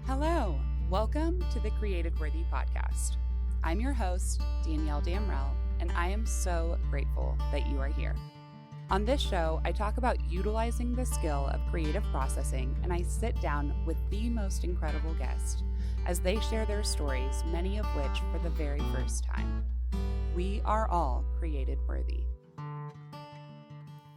Hello, welcome to the Created Worthy podcast. I'm your host, Danielle Damrell, and I am so grateful that you are here. On this show, I talk about utilizing the skill of creative processing, and I sit down with the most incredible guests as they share their stories, many of which for the very first time. We are all created worthy.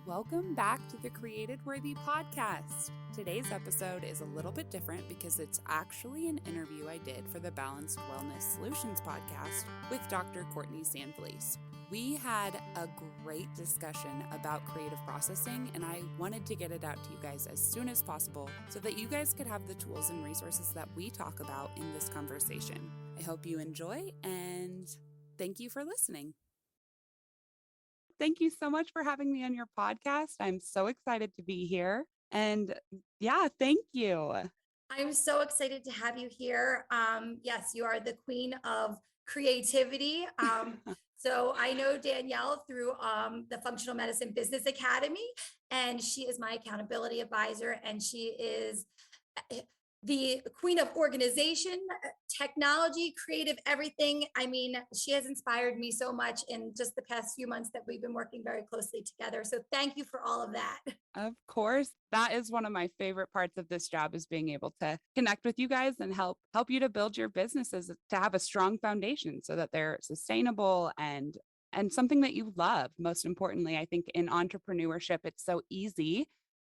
Welcome back to the Created Worthy podcast. Today's episode is a little bit different because it's actually an interview I did for the Balanced Wellness Solutions podcast with Dr. Kourtney Sanfelice. We had a great discussion about creative processing, and I wanted to get it out to you guys as soon as possible so that you guys could have the tools and resources that we talk about in this conversation. I hope you enjoy, and thank you for listening. Thank you so much for having me on your podcast. I'm so excited to be here. And thank you. I'm so excited to have you here. Yes, you are the queen of creativity. So I know Danielle through the Functional Medicine Business Academy, and she is my accountability advisor, and she is the queen of organization, technology, creative, everything. I mean, she has inspired me so much in just the past few months that we've been working very closely together. So thank you for all of that. Of course, that is one of my favorite parts of this job, is being able to connect with you guys and help you to build your businesses to have a strong foundation so that they're sustainable and something that you love. Most importantly, I think in entrepreneurship, it's so easy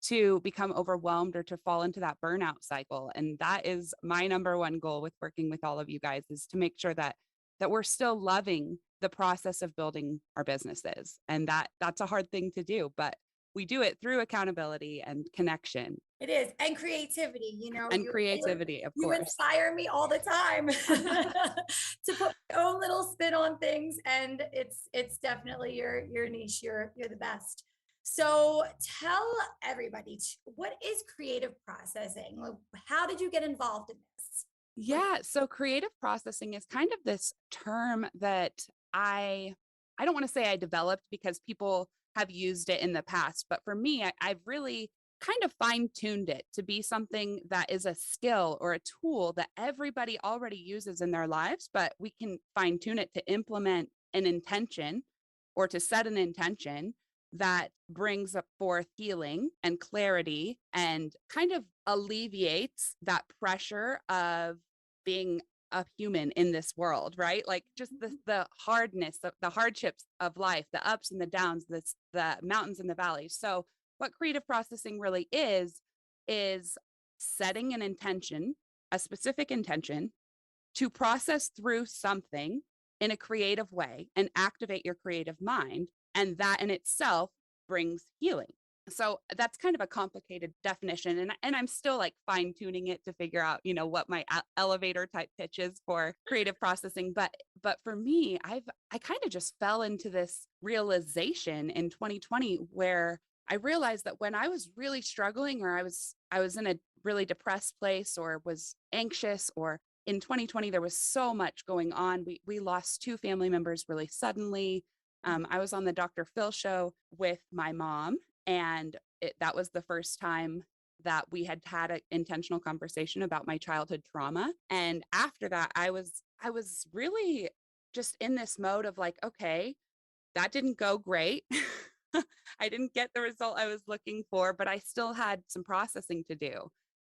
to become overwhelmed or to fall into that burnout cycle. And that is my number one goal with working with all of you guys, is to make sure that we're still loving the process of building our businesses. And that's a hard thing to do, but we do it through accountability and connection. It is. And creativity, And creativity, of course. You inspire me all the time to put my own little spin on things. And it's definitely your niche. You're the best. So tell everybody, what is creative processing? How did you get involved in this? Yeah, so creative processing is kind of this term that I don't want to say I developed, because people have used it in the past, but for me, I've really kind of fine-tuned it to be something that is a skill or a tool that everybody already uses in their lives, but we can fine-tune it to implement an intention or to set an intention that brings forth healing and clarity and kind of alleviates that pressure of being a human in this world, right? Like just the hardness, the hardships of life, the ups and the downs, the mountains and the valleys. So what creative processing really is setting an intention, a specific intention, to process through something in a creative way and activate your creative mind. And that in itself brings healing. So that's kind of a complicated definition. And I'm still like fine tuning it to figure out, what my elevator type pitch is for creative processing. But for me, I kind of just fell into this realization in 2020 where I realized that when I was really struggling, or I was in a really depressed place, or was anxious, or in 2020, there was so much going on. We lost 2 family members really suddenly. I was on the Dr. Phil show with my mom, and that was the first time that we had an intentional conversation about my childhood trauma. And after that, I was really just in this mode of like, okay, that didn't go great. I didn't get the result I was looking for, but I still had some processing to do.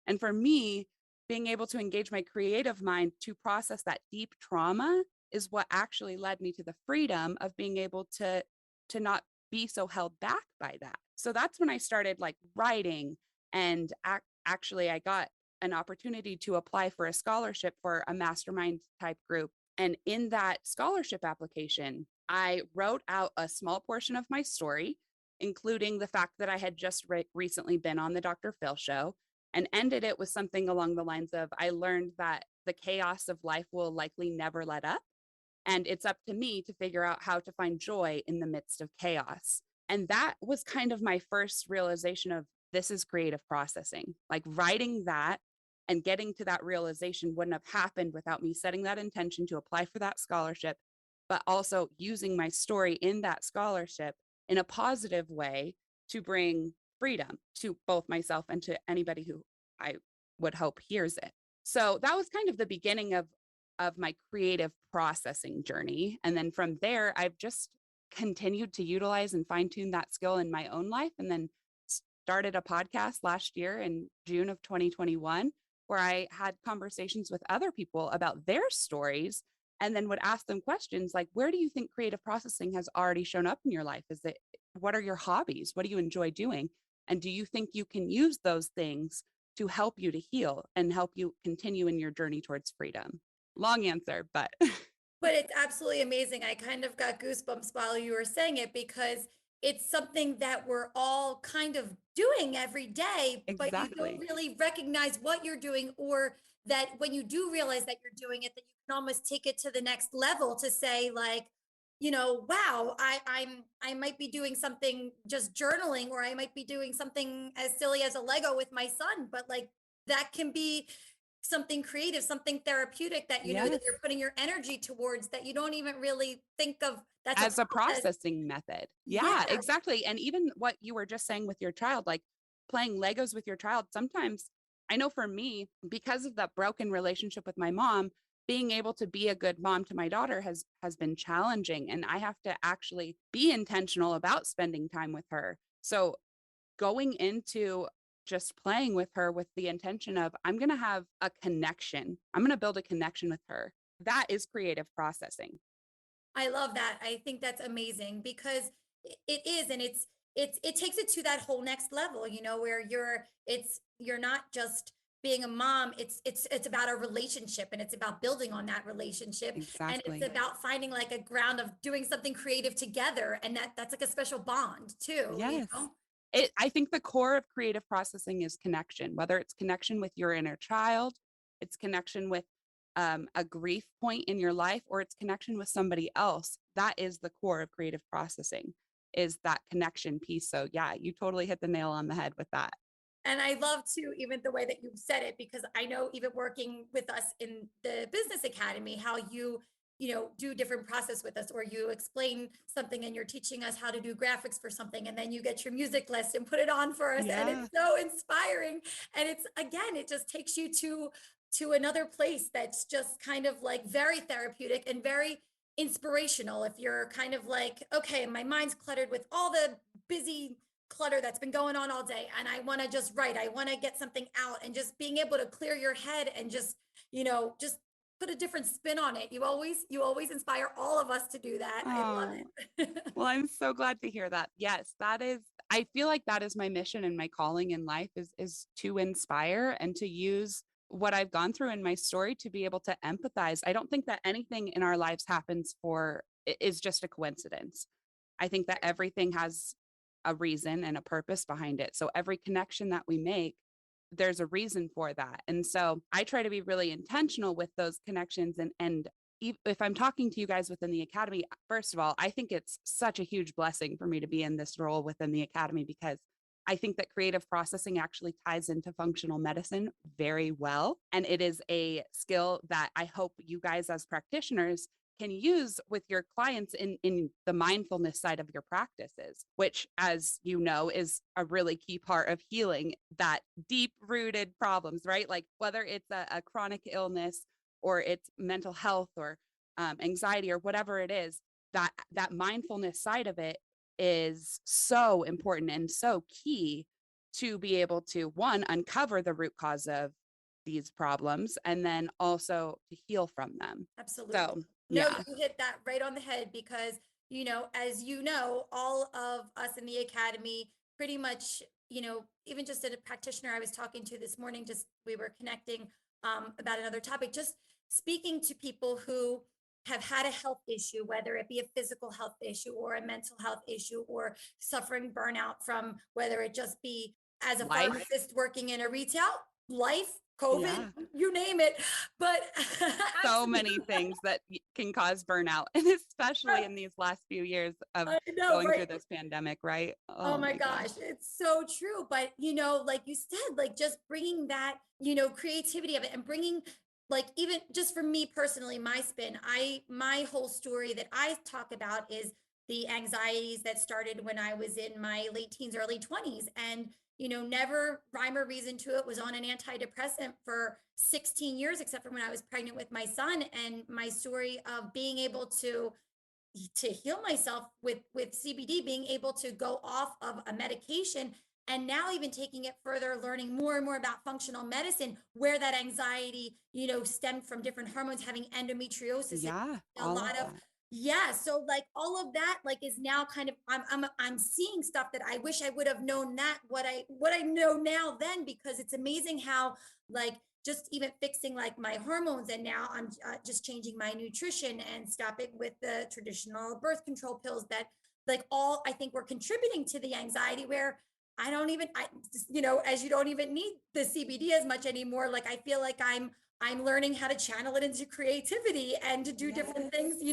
And for me, being able to engage my creative mind to process that deep trauma is what actually led me to the freedom of being able to not be so held back by that. So that's when I started like writing, and actually I got an opportunity to apply for a scholarship for a mastermind type group. And in that scholarship application, I wrote out a small portion of my story, including the fact that I had just recently been on the Dr. Phil show, and ended it with something along the lines of, I learned that the chaos of life will likely never let up, and it's up to me to figure out how to find joy in the midst of chaos. And that was kind of my first realization of, this is creative processing. Like writing that and getting to that realization wouldn't have happened without me setting that intention to apply for that scholarship, but also using my story in that scholarship in a positive way to bring freedom to both myself and to anybody who I would hope hears it. So that was kind of the beginning of my creative processing journey. And then from there, I've just continued to utilize and fine tune that skill in my own life. And then started a podcast last year in June of 2021, where I had conversations with other people about their stories and then would ask them questions like, where do you think creative processing has already shown up in your life? What are your hobbies? What do you enjoy doing? And do you think you can use those things to help you to heal and help you continue in your journey towards freedom? Long answer, but But it's absolutely amazing. I kind of got goosebumps while you were saying it because it's something that we're all kind of doing every day, but you don't exactly. really recognize what you're doing, or that when you do realize that you're doing it, that you can almost take it to the next level to say, like, wow, I might be doing something just journaling, or I might be doing something as silly as a Lego with my son, but like that can be something creative, something therapeutic that that Yes. you're putting your energy towards, that you don't even really think of that's a As a process. processing method. Yeah, Yes. exactly. And even what you were just saying with your child, like playing Legos with your child, sometimes I know for me, because of that broken relationship with my mom, being able to be a good mom to my daughter has been challenging. And I have to actually be intentional about spending time with her. So going into just playing with her with the intention of I'm going to have a connection. I'm going to build a connection with her. That is creative processing. I love that. I think that's amazing because it is, and it takes it to that whole next level, where you're not just being a mom, it's about a relationship, and it's about building on that relationship, and it's Exactly. about finding like a ground of doing something creative together, and that's like a special bond too, Yes. I think the core of creative processing is connection, whether it's connection with your inner child, it's connection with a grief point in your life, or it's connection with somebody else. That is the core of creative processing, is that connection piece. So, yeah, you totally hit the nail on the head with that. And I love to even the way that you said it, because I know even working with us in the business academy, how you do different process with us, or you explain something and you're teaching us how to do graphics for something, and then you get your music list and put it on for us, and it's Yeah. so inspiring. And it's, again, it just takes you to another place that's just kind of like very therapeutic and very inspirational. If you're kind of like, okay, my mind's cluttered with all the busy clutter that's been going on all day, and I want to just write, I want to get something out, and just being able to clear your head and just put a different spin on it. You always inspire all of us to do that. I love Oh, it. well, I'm so glad to hear that. Yes, that is, I feel like that is my mission and my calling in life is to inspire and to use what I've gone through in my story to be able to empathize. I don't think that anything in our lives happens is just a coincidence. I think that everything has a reason and a purpose behind it. So every connection that we make, there's a reason for that. And so I try to be really intentional with those connections and if I'm talking to you guys within the academy, first of all, I think it's such a huge blessing for me to be in this role within the academy because I think that creative processing actually ties into functional medicine very well. And it is a skill that I hope you guys as practitioners can use with your clients in the mindfulness side of your practices, which, as you know, is a really key part of healing that deep rooted problems, right? Like whether it's a chronic illness or it's mental health or anxiety or whatever it is, that mindfulness side of it is so important and so key to be able to one uncover the root cause of these problems and then also to heal from them. Absolutely. So No, yeah. you hit that right on the head because, as you know, all of us in the academy pretty much, even just a practitioner I was talking to this morning, just we were connecting about another topic, just speaking to people who have had a health issue, whether it be a physical health issue or a mental health issue, or suffering burnout from whether it just be as a Life. pharmacist working in a retail life, COVID, Yeah. you name it. But So many absolutely, things that can cause burnout, and especially in these last few years of I know, going right? through this pandemic, right? Oh Oh my my gosh, gosh. it's so true. But, like you said, like just bringing that, creativity of it, and bringing, like, even just for me personally, my spin, my whole story that I talk about is the anxieties that started when I was in my late teens, early 20s. And, never rhyme or reason to it, was on an antidepressant for 16 years, except for when I was pregnant with my son. And my story of being able to heal myself with CBD, being able to go off of a medication, and now even taking it further, learning more and more about functional medicine, where that anxiety, stemmed from different hormones, having endometriosis, and Yeah, a all of lot of, that. yeah. So like all of that, like, is now kind of, I'm seeing stuff that I wish I would have known, that what I know now then, because it's amazing how, like, just even fixing like my hormones, and now I'm just changing my nutrition and stopping with the traditional birth control pills, that like all, I think, we're contributing to the anxiety, where I don't even, as you don't even need the CBD as much anymore. Like, I feel like I'm learning how to channel it into creativity and to do different Yes. things.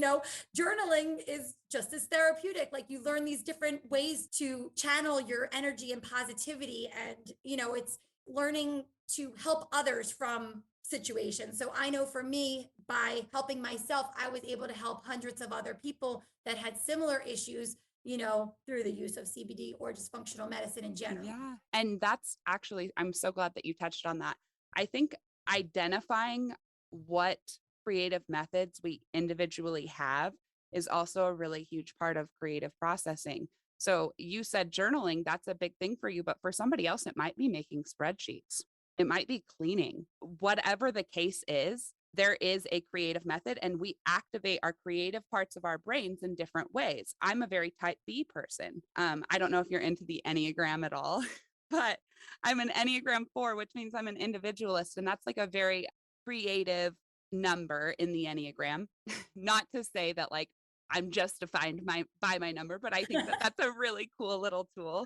Journaling is just as therapeutic. Like, you learn these different ways to channel your energy and positivity, and it's learning to help others from situations. So I know for me, by helping myself, I was able to help hundreds of other people that had similar issues, through the use of CBD or just functional medicine in general. Yeah. And that's actually, I'm so glad that you touched on that. I think identifying what creative methods we individually have is also a really huge part of creative processing. So you said journaling, that's a big thing for you, but for somebody else, it might be making spreadsheets. It might be cleaning. Whatever the case is, there is a creative method, and we activate our creative parts of our brains in different ways. I'm a very type B person. I don't know if you're into the Enneagram at all, but I'm an Enneagram 4, which means I'm an individualist. And that's like a very creative number in the Enneagram. Not to say that like I'm just defined by my number, but I think that that's a really cool little tool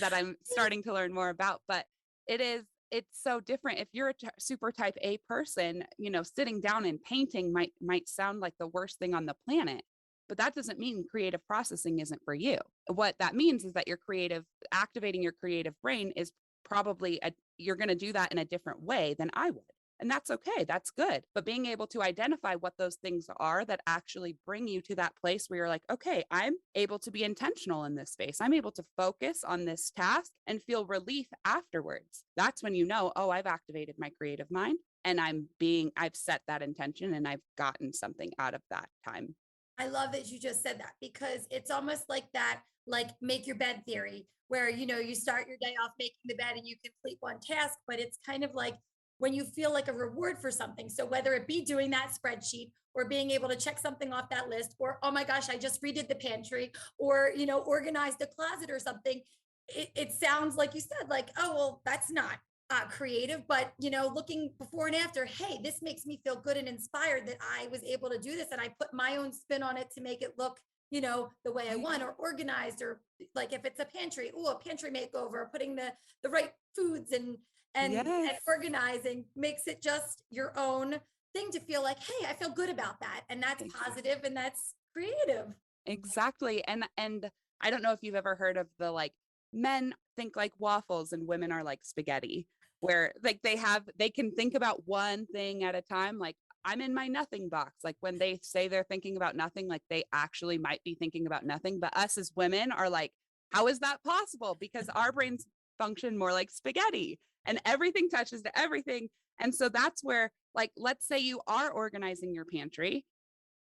that I'm starting to learn more about. But it is it's so different. If you're a super type A person, sitting down and painting might sound like the worst thing on the planet, but that doesn't mean creative processing isn't for you. What that means is that activating your creative brain is probably you're going to do that in a different way than I would. And that's okay. That's good. But being able to identify what those things are that actually bring you to that place where you're like, okay, I'm able to be intentional in this space. I'm able to focus on this task and feel relief afterwards. That's when you know, oh, I've activated my creative mind, and I've set that intention, and I've gotten something out of that time. I love that you just said that, because it's almost like that, like, make your bed theory, where you start your day off making the bed and you complete one task, but it's kind of like when you feel like a reward for something. So whether it be doing that spreadsheet, or being able to check something off that list, or oh my gosh, I just redid the pantry, or organized the closet or something. It sounds like you said, like, oh well, that's not creative, but looking before and after, hey, this makes me feel good and inspired that I was able to do this, and I put my own spin on it to make it look, the way I Right. want, or organized, or like if it's a pantry, oh, a pantry makeover, putting the right foods and Yes. organizing makes it just your own thing, to feel like, hey, I feel good about that, and that's positive, and that's creative. Exactly. And I don't know if you've ever heard of the like men think like waffles and women are like spaghetti, where like they can think about one thing at a time. Like I'm in my nothing box. Like when they say they're thinking about nothing, like they actually might be thinking about nothing. But us as women are like, how is that possible? Because our brains function more like spaghetti, and everything touches to everything. And so that's where, like, let's say you are organizing your pantry,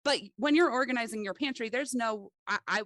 but when you're organizing your pantry, there's no,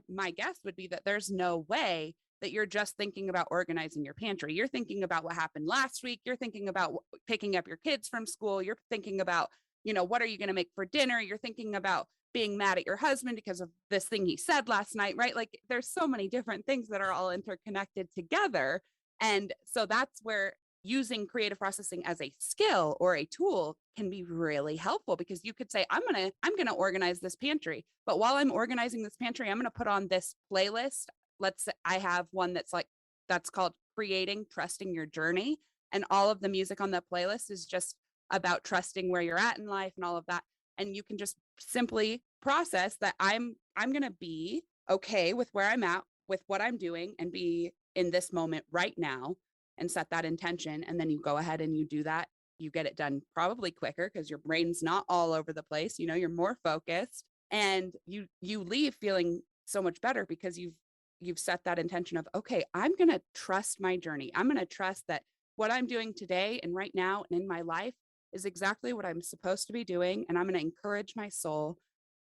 my guess would be that there's no way that you're just thinking about organizing your pantry. You're thinking about what happened last week. You're thinking about picking up your kids from school. You're thinking about, what are you going to make for dinner? You're thinking about being mad at your husband because of this thing he said last night, right? Like there's so many different things that are all interconnected together. And so that's where using creative processing as a skill or a tool can be really helpful, because you could say I'm going to organize this pantry, but while I'm organizing this pantry, I'm going to put on this playlist. Let's say I have one that's called Creating Trusting Your Journey, and all of the music on the playlist is just about trusting where you're at in life and all of that. And you can just simply process that I'm going to be okay with where I'm at, with what I'm doing, and be in this moment right now, and set that intention. And then you go ahead and you do that. You get it done probably quicker because your brain's not all over the place. You're more focused, and you leave feeling so much better because you've set that intention of, okay, I'm going to trust my journey. I'm going to trust that what I'm doing today and right now and in my life is exactly what I'm supposed to be doing. And I'm going to encourage my soul.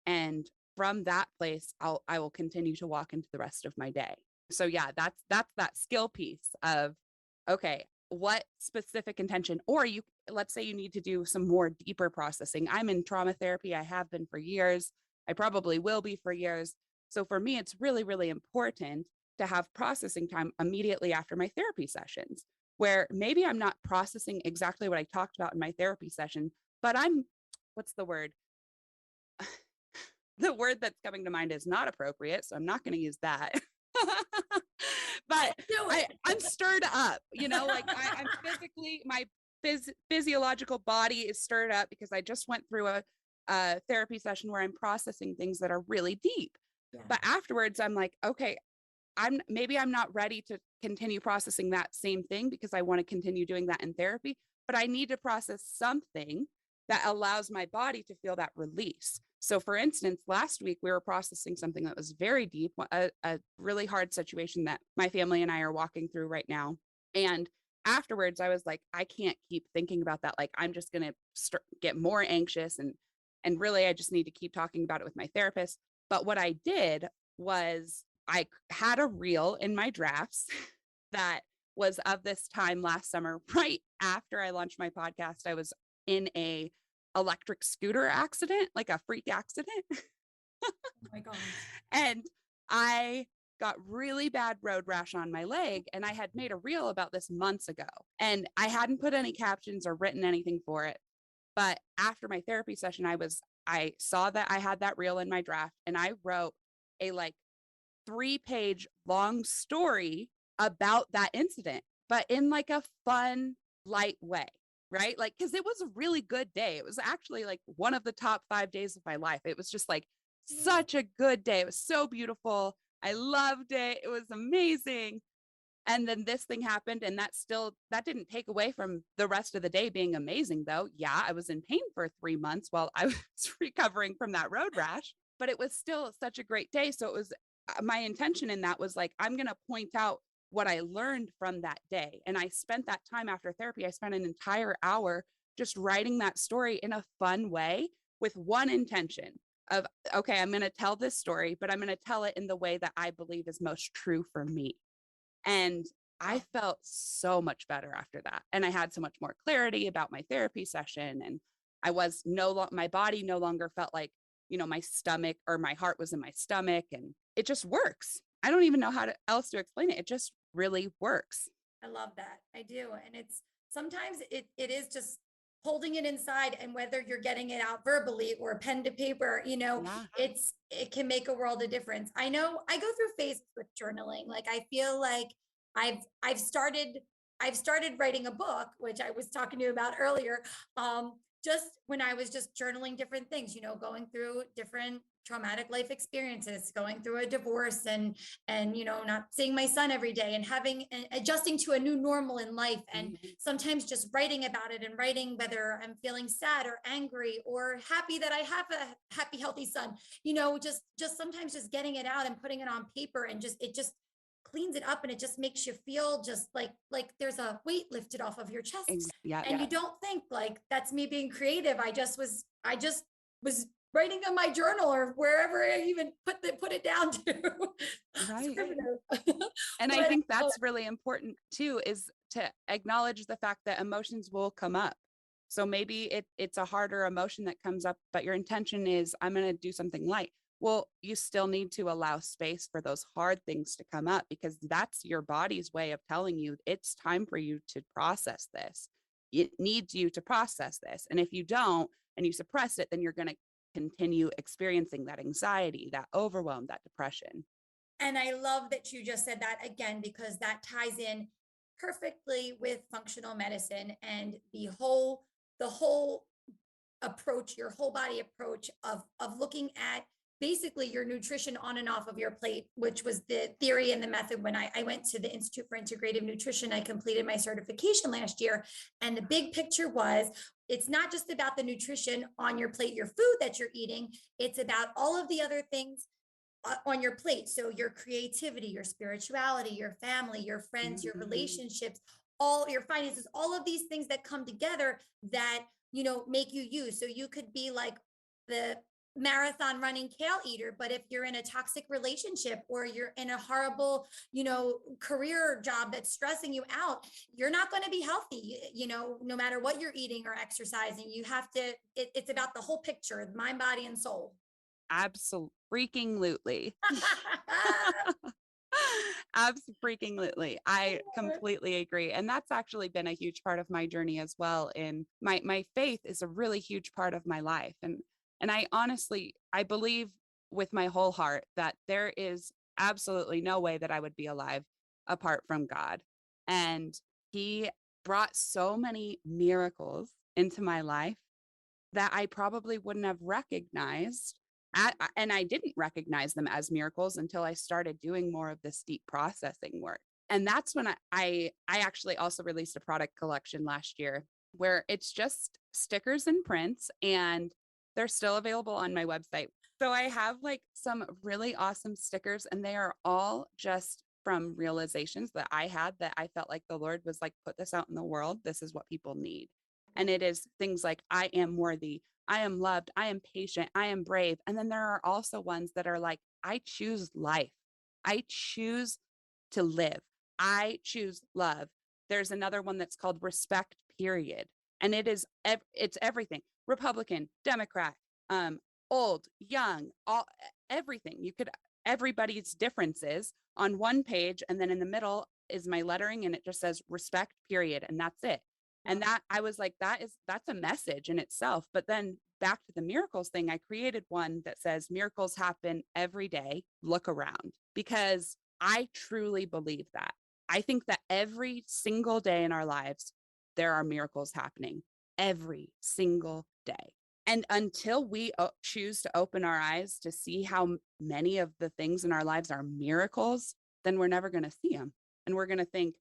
And from that place, I will continue to walk into the rest of my day. So yeah, that's that skill piece of, okay, what specific intention, or you, let's say you need to do some more deeper processing. I'm in trauma therapy. I have been for years. I probably will be for years. So for me, it's really, really important to have processing time immediately after my therapy sessions, where maybe I'm not processing exactly what I talked about in my therapy session, but what's the word? The word that's coming to mind is not appropriate. So I'm not going to use that. But Do I'm it. stirred up, like I'm physically, my physiological body is stirred up because I just went through a therapy session where I'm processing things that are really deep. Yeah. But afterwards, I'm like, okay, I'm not ready to continue processing that same thing because I want to continue doing that in therapy, but I need to process something that allows my body to feel that release. So for instance, last week we were processing something that was very deep, a really hard situation that my family and I are walking through right now. And afterwards I was like, I can't keep thinking about that. Like, I'm just going to get more anxious, and really I just need to keep talking about it with my therapist. But what I did was I had a reel in my drafts that was of this time last summer, right after I launched my podcast. I was in a electric scooter accident, like a freak accident. Oh my gosh. And I got really bad road rash on my leg. And I had made a reel about this months ago. And I hadn't put any captions or written anything for it. But after my therapy session, I saw that I had that reel in my draft, and I wrote a like 3-page long story about that incident, but in like a fun, light way, right? Like, because it was a really good day. It was actually like one of the top 5 days of my life. It was just like such a good day. It was so beautiful. I loved it. It was amazing. And then this thing happened, and that didn't take away from the rest of the day being amazing, though. Yeah, I was in pain for 3 months while I was recovering from that road rash, but it was still such a great day. So it was my intention in that was like, I'm going to point out what I learned from that day. And I spent that time after therapy, I spent an entire hour just writing that story in a fun way with one intention of, okay, I'm going to tell this story, but I'm going to tell it in the way that I believe is most true for me. And I Wow. felt so much better after that. And I had so much more clarity about my therapy session. And I was my body no longer felt like, my stomach or my heart was in my stomach. And it just works. I don't even know else to explain it. It just really works. I love that. I do. And it's sometimes it is just holding it inside, and whether you're getting it out verbally or pen to paper, Yeah. it can make a world of difference. I know I go through phases with journaling. Like I feel like I've I've started I've started writing a book, which I was talking to you about earlier. Just when I was just journaling different things, going through different traumatic life experiences, going through a divorce, and not seeing my son every day, and having and adjusting to a new normal in life, and Mhm. sometimes just writing about it, and writing whether I'm feeling sad or angry or happy that I have a happy healthy son, just sometimes just getting it out and putting it on paper, and it just cleans it up, and it just makes you feel just like there's a weight lifted off of your chest, Yeah. and you don't think like that's me being creative. I just was writing in my journal or wherever I even put it down to. Right. Scrivener. And I but think that's really important too, is to acknowledge the fact that emotions will come up. So maybe it's a harder emotion that comes up, but your intention is, I'm going to do something light. Well, you still need to allow space for those hard things to come up, because that's your body's way of telling you it's time for you to process this. It needs you to process this. And if you don't, and you suppress it, then you're going to continue experiencing that anxiety, that overwhelm, that depression. And I love that you just said that again, because that ties in perfectly with functional medicine and the whole approach, your whole body approach of looking at basically your nutrition on and off of your plate, which was the theory and the method. When I went to the Institute for Integrative Nutrition, I completed my certification last year. And the big picture was, it's not just about the nutrition on your plate, your food that you're eating, it's about all of the other things on your plate. So your creativity, your spirituality, your family, your friends, your Mhm. relationships, all your finances, all of these things that come together that, make you you. So you could be like the marathon running kale eater, but if you're in a toxic relationship or you're in a horrible, career job that's stressing you out, you're not going to be healthy, no matter what you're eating or exercising. You have to, it's about the whole picture, mind, body, and soul. Absolutely. Absolutely. I completely agree. And that's actually been a huge part of my journey as well. And my faith is a really huge part of my life. And I honestly I believe with my whole heart that there is absolutely no way that I would be alive apart from God. And he brought so many miracles into my life that I probably wouldn't have recognized. And I didn't recognize them as miracles until I started doing more of this deep processing work. And that's when I actually also released a product collection last year where it's just stickers and prints, and they're still available on my website. So I have like some really awesome stickers, and they are all just from realizations that I had that I felt like the Lord was like, put this out in the world. This is what people need. And it is things like, I am worthy, I am loved, I am patient, I am brave. And then there are also ones that are like, I choose life, I choose to live, I choose love. There's another one that's called respect, period. And it's everything, Republican, Democrat, um, old, young, all everything. You could everybody's differences on one page, and then in the middle is my lettering, and it just says respect, period, and that's it. And Wow. that I was like, that's a message in itself. But then back to the miracles thing, I created one that says miracles happen every day. Look around, because I truly believe that. I think that every single day in our lives, there are miracles happening every single day. And until we choose to open our eyes to see how many of the things in our lives are miracles, then we're never going to see them. And we're going to think,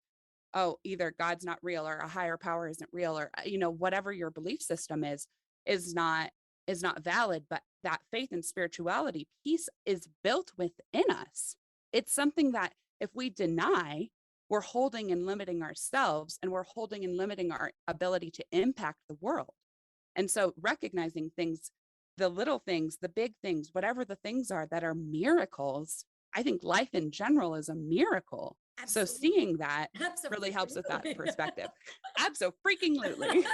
oh, either God's not real or a higher power isn't real, or whatever your belief system is not is not valid. But that faith and spirituality piece is built within us. It's something that if we deny, we're holding and limiting ourselves, and we're holding and limiting our ability to impact the world. And so recognizing things, the little things, the big things, whatever the things are that are miracles, I think life in general is a miracle. So Absolutely. seeing that really helps with that Absolutely. perspective. Absolutely.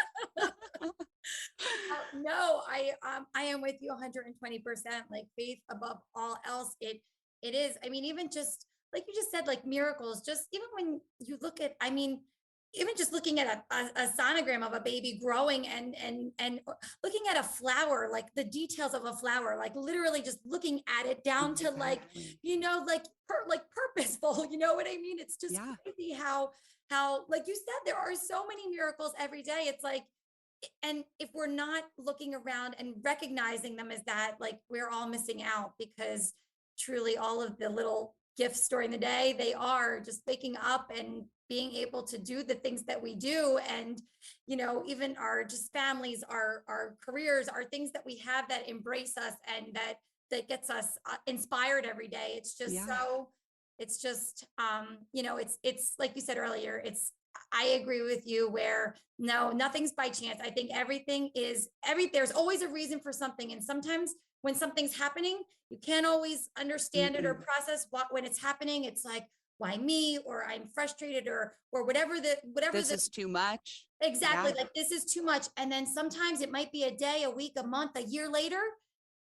No, I am with you 120%. Like faith above all else. It is. I mean, even just like you just said, like miracles, just even when you look at, I mean, even just looking at a sonogram of a baby growing and looking at a flower, like the details of a flower, like literally just looking at it down to like, Exactly. like purposeful, you know what I mean? It's just Yeah. crazy how like you said, there are so many miracles every day. It's like, and if we're not looking around and recognizing them as that, like we're all missing out, because truly all of the little gifts during the day, they are just waking up and being able to do the things that we do. And even our just families, our careers, are things that we have that embrace us and that gets us inspired every day. It's just Yeah. so, it's just it's like you said earlier, it's, I agree with you where no, nothing's by chance. I think everything is there's always a reason for something. And sometimes when something's happening, you can't always understand it or Mm-mm. process what when it's happening. It's like, why me? Or I'm frustrated, or whatever This the is too much. exactly, Yeah. like this is too much. And then sometimes it might be a day, a week, a month, a year later,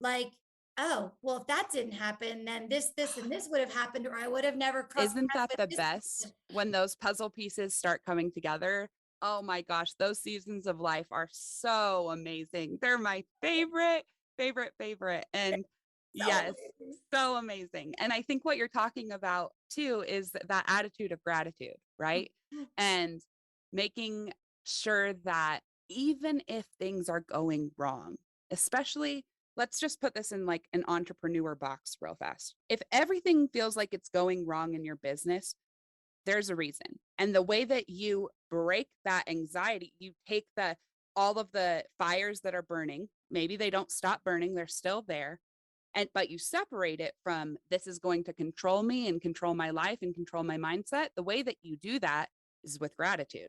like, oh, well, if that didn't happen, then this, and this would have happened, or I would have never crossed Isn't paths that with the this person. best when those puzzle pieces start coming together? Oh my gosh, those seasons of life are so amazing. They're my favorite. And So yes, amazing. so amazing. And I think what you're talking about too is that attitude of gratitude, right? And making sure that even if things are going wrong, especially, let's just put this in like an entrepreneur box real fast. If everything feels like it's going wrong in your business, there's a reason. And the way that you break that anxiety, you take all of the fires that are burning, maybe they don't stop burning, they're still there, But you separate it from, this is going to control me and control my life and control my mindset. The way that you do that is with gratitude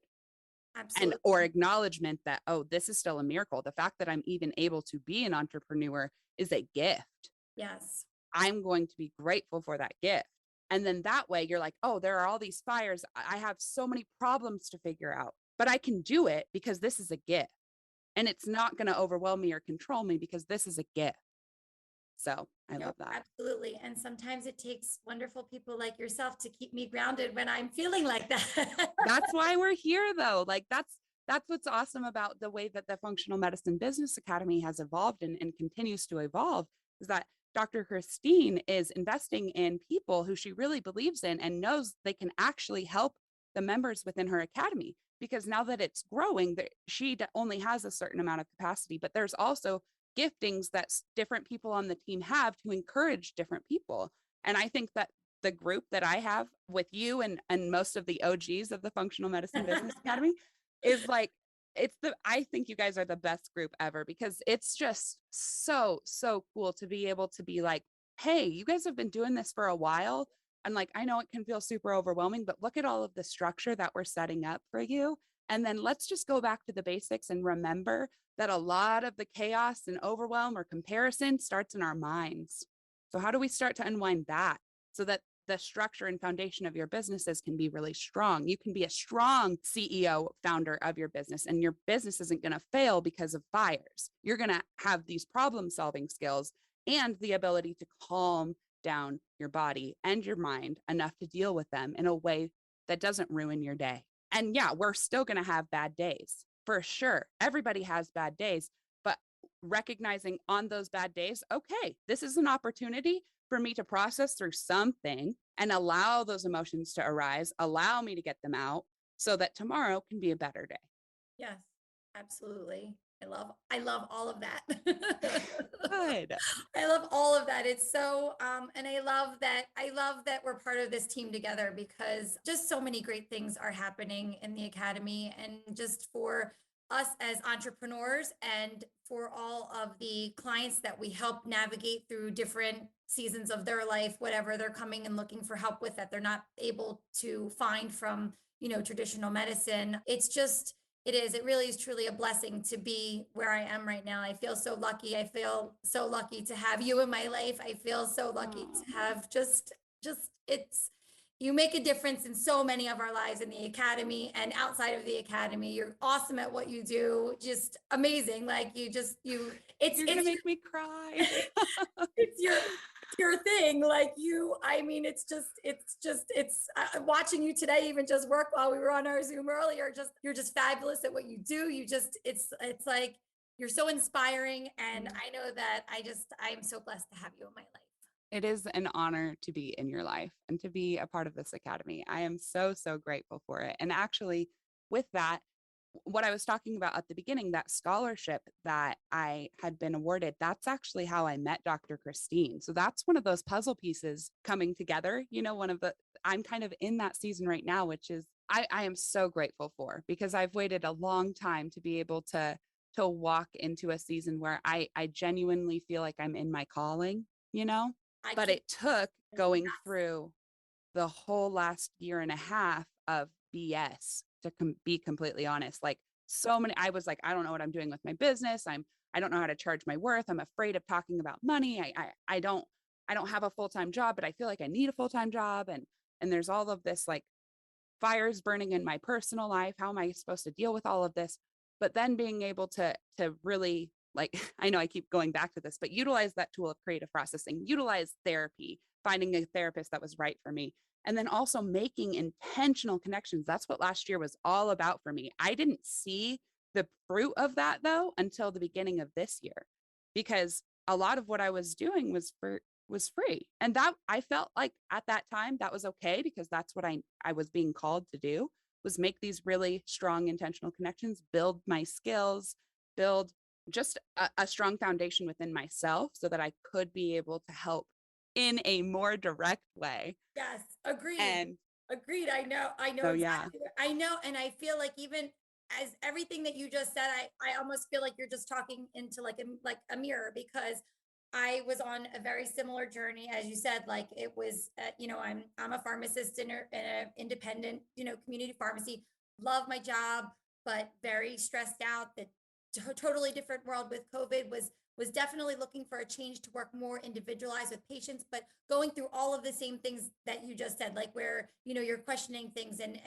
and or Absolutely. acknowledgement that, oh, this is still a miracle. The fact that I'm even able to be an entrepreneur is a gift. Yes. I'm going to be grateful for that gift. And then that way you're like, oh, there are all these fires. I have so many problems to figure out, but I can do it because this is a gift, and it's not going to overwhelm me or control me because this is a gift. So I Nope, love that. absolutely. And sometimes it takes wonderful people like yourself to keep me grounded when I'm feeling like that. That's why we're here though. Like that's what's awesome about the way that the Functional Medicine Business Academy has evolved and continues to evolve, is that Dr. Christine is investing in people who she really believes in and knows they can actually help the members within her academy. Because now that it's growing, that she only has a certain amount of capacity, but there's also giftings that different people on the team have to encourage different people. And I think that the group that I have with you and most of the OGs of the Functional Medicine Business Academy is like, I think you guys are the best group ever, because it's just so cool to be able to be like, hey, you guys have been doing this for a while. And like, I know it can feel super overwhelming, but look at all of the structure that we're setting up for you. And then let's just go back to the basics and remember that a lot of the chaos and overwhelm or comparison starts in our minds. So how do we start to unwind that so that the structure and foundation of your businesses can be really strong? You can be a strong CEO, founder of your business, and your business isn't going to fail because of fires. You're going to have these problem solving skills and the ability to calm down your body and your mind enough to deal with them in a way that doesn't ruin your day. And yeah, we're still going to have bad days for sure. Everybody has bad days, but recognizing on those bad days, okay, this is an opportunity for me to process through something and allow those emotions to arise, allow me to get them out so that tomorrow can be a better day. Yes, absolutely. I love all of that. Good. I love all of that. It's so and I love that we're part of this team together, because just so many great things are happening in the academy, and just for us as entrepreneurs and for all of the clients that we help navigate through different seasons of their life, whatever they're coming and looking for help with that they're not able to find from, traditional medicine. It really is truly a blessing to be where I am right now. I feel so lucky. I feel so lucky to have you in my life. I feel so lucky Oh, to have it's, you make a difference in so many of our lives in the academy and outside of the academy. You're awesome at what you do. Just amazing. Like you're going to make me cry. it's your thing. Like I mean, it's watching you today, even just work while we were on our Zoom earlier. You're just fabulous at what you do. It's like, you're so inspiring. And I know that I'm so blessed to have you in my life. It is an honor to be in your life and to be a part of this academy. I am so grateful for it. And actually, with that, what I was talking about at the beginning, that scholarship that I had been awarded, that's actually how I met Dr. Christine. So that's one of those puzzle pieces coming together. I'm kind of in that season right now, which is I am so grateful for, because I've waited a long time to be able to walk into a season where I genuinely feel like I'm in my calling. I But can. it took going through the whole last year and a half of BS to be completely honest. Like, so many, I was like, I don't know what I'm doing with my business. I don't know how to charge my worth. I'm afraid of talking about money. I don't have a full-time job, but I feel like I need a full-time job. And there's all of this like fires burning in my personal life. How am I supposed to deal with all of this? But then being able to really, like, I know I keep going back to this, but utilize that tool of creative processing, utilize therapy, finding a therapist that was right for me. And then also making intentional connections. That's what last year was all about for me. I didn't see the fruit of that though until the beginning of this year, because a lot of what I was doing was free. And that I felt like at that time that was okay, because that's what I was being called to do, was make these really strong intentional connections, build my skills, build just a strong foundation within myself so that I could be able to help in a more direct way. Yes, agreed. And Agreed. I know so yeah. exactly. I know. And I feel like, even as everything that you just said, I almost feel like you're just talking into like a mirror, because I was on a very similar journey, as you said. Like it was, I'm a pharmacist in an independent, community pharmacy. Love my job, but very stressed out. That totally different world with COVID was definitely looking for a change to work more individualized with patients, but going through all of the same things that you just said, like where you're questioning things and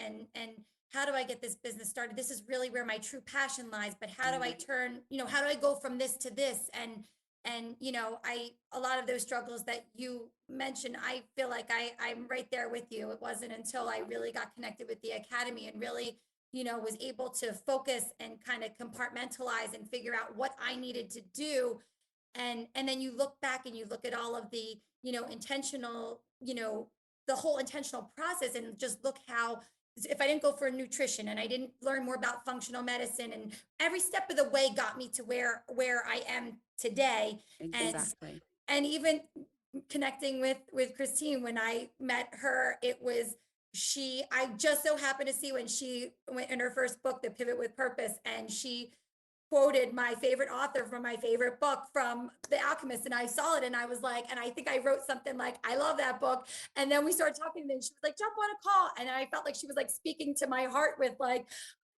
how do I get this business started? This is really where my true passion lies, but how do I Right. turn, how do I go from this to this? And I a lot of those struggles that you mentioned, I feel like I'm right there with you. It wasn't until I really got connected with the academy and really was able to focus and kind of compartmentalize and figure out what I needed to do. And then you look back and you look at all of the intentional, the whole intentional process, and just look how, if I didn't go for nutrition and I didn't learn more about functional medicine, and every step of the way got me to where I am today. and Exactly. and even connecting with Christine, when I met her, it was, I just so happened to see when she went in her first book, The Pivot with Purpose, and she quoted my favorite author from my favorite book from The Alchemist. And I saw it and I was like, and I think I wrote something like, I love that book. And then we started talking, and then she was like, jump on a call. And I felt like she was like speaking to my heart with like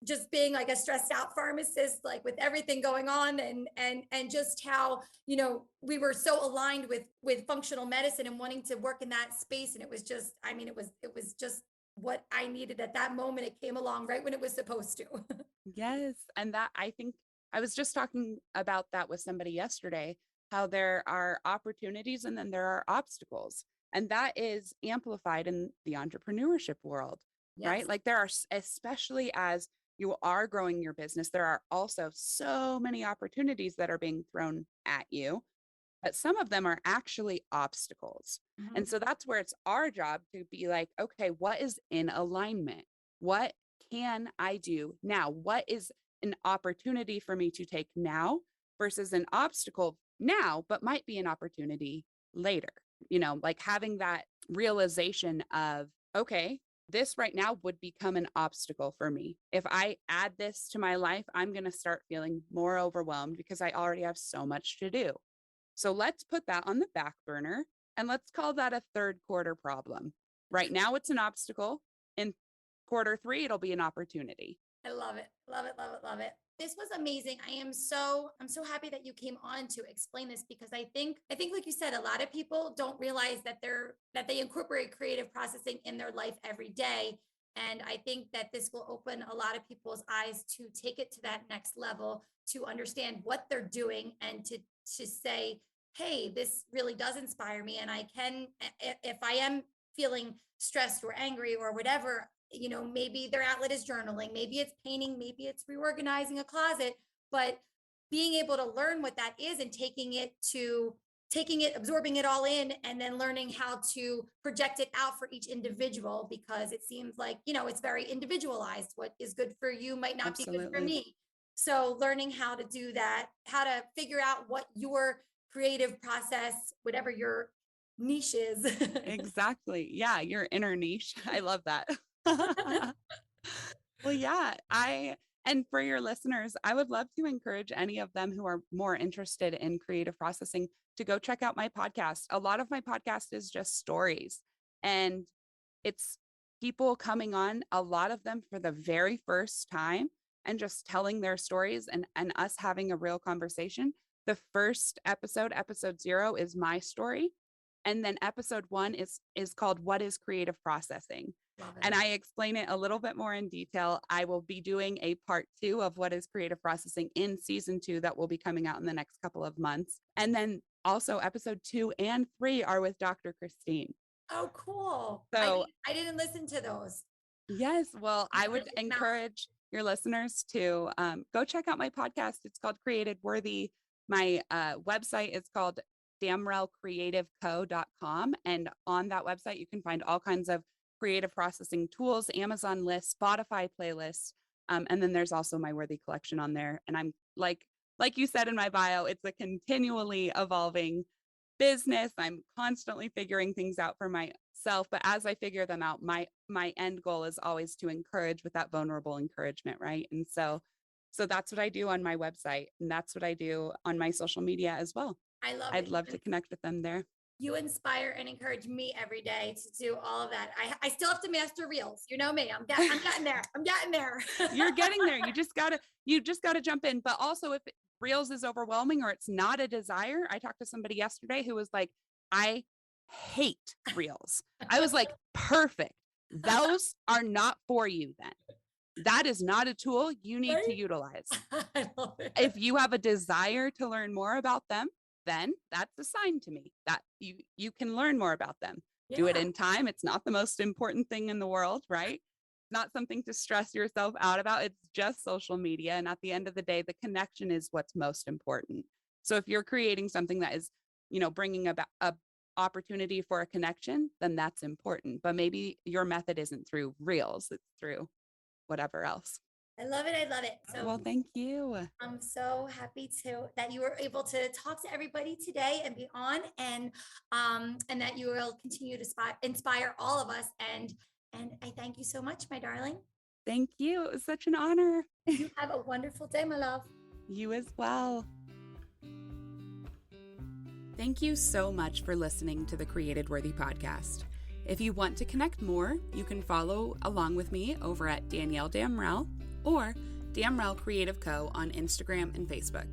just being like a stressed out pharmacist, like with everything going on, and just how we were so aligned with functional medicine and wanting to work in that space. And it was just, I mean, it was just what I needed at that moment. It came along right when it was supposed to. Yes. And that I think I was just talking about that with somebody yesterday, how there are opportunities and then there are obstacles. And that is amplified in the entrepreneurship world, right? Yes. Like there are, especially as you are growing your business, there are also so many opportunities that are being thrown at you, but some of them are actually obstacles. And Mhm. so that's where it's our job to be like, okay, what is in alignment? What can I do now? What is an opportunity for me to take now versus an obstacle now, but might be an opportunity later? Like having that realization of, okay, this right now would become an obstacle for me. If I add this to my life, I'm going to start feeling more overwhelmed because I already have so much to do. So let's put that on the back burner and let's call that a third quarter problem. Right now, it's an obstacle. In quarter three, it'll be an opportunity. I love it. Love it. Love it. Love it. This was amazing. I'm so happy that you came on to explain this, because I think like you said, a lot of people don't realize that they incorporate creative processing in their life every day. And I think that this will open a lot of people's eyes to take it to that next level, to understand what they're doing, and to say, hey, this really does inspire me. And I can, if I am feeling stressed or angry or whatever, maybe their outlet is journaling, maybe it's painting, maybe it's reorganizing a closet, but being able to learn what that is and taking it, absorbing it all in, and then learning how to project it out for each individual, because it seems like, it's very individualized. What is good for you might not be good for Absolutely. me. So learning how to do that, how to figure out what your creative process, whatever your niche is. Exactly. Yeah, your inner niche. I love that. Well, yeah, and for your listeners, I would love to encourage any of them who are more interested in creative processing to go check out my podcast. A lot of my podcast is just stories, and it's people coming on, a lot of them for the very first time, and just telling their stories and us having a real conversation. The first episode, episode 0, is my story. And then episode 1 is called What is Creative Processing? Love it. And I explain it a little bit more in detail. I will be doing a part 2 of What is Creative Processing in season 2 that will be coming out in the next couple of months. And then also episode 2 and 3 are with Dr. Christine. Oh, cool. So I didn't listen to those. yes, well, I'm I gonna would check them out. encourage your listeners to go check out my podcast. It's called Created Worthy. My website is called damrellcreativeco.com. And on that website, you can find all kinds of creative processing tools, Amazon lists, Spotify playlists. And then there's also my Worthy collection on there. And I'm like you said in my bio, it's a continually evolving business. I'm constantly figuring things out for myself, but as I figure them out, my end goal is always to encourage with that vulnerable encouragement, right? And so that's what I do on my website, and that's what I do on my social media as well. I love I'd it. love to connect with them there. You inspire and encourage me every day to do all of that. I still have to master reels. You know me. I'm getting there. I'm getting there. You're getting there. You just gotta jump in. But also if Reels is overwhelming or it's not a desire, I talked to somebody yesterday who was like, I hate Reels. I was like, perfect. Those are not for you then. That is not a tool you need to Right? utilize. I love it. If you have a desire to learn more about them, then that's a sign to me that you can learn more about them. Do it Yeah. in time. It's not the most important thing in the world, right? Not something to stress yourself out about. It's just social media. And at the end of the day, the connection is what's most important. So if you're creating something that is, bringing about a opportunity for a connection, then that's important. But maybe your method isn't through Reels, it's through whatever else. I love it. I love it. So Well, thank you. I'm so happy that you were able to talk to everybody today and be on, and that you will continue to inspire all of us. And I thank you so much, my darling. Thank you. It was such an honor. You have a wonderful day, my love. You as well. Thank you so much for listening to the Created Worthy podcast. If you want to connect more, you can follow along with me over at Danielle Damrell or Damrell Creative Co. on Instagram and Facebook.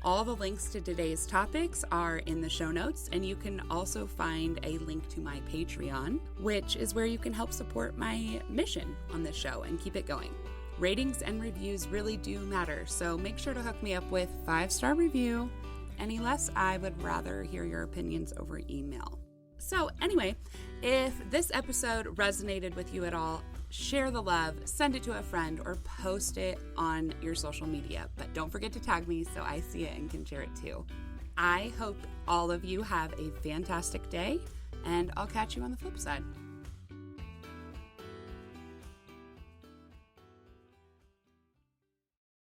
All the links to today's topics are in the show notes, and you can also find a link to my Patreon, which is where you can help support my mission on this show and keep it going. Ratings and reviews really do matter, so make sure to hook me up with 5-star review. Any less, I would rather hear your opinions over email. So anyway, if this episode resonated with you at all, share the love, send it to a friend, or post it on your social media. But don't forget to tag me so I see it and can share it too. I hope all of you have a fantastic day, and I'll catch you on the flip side.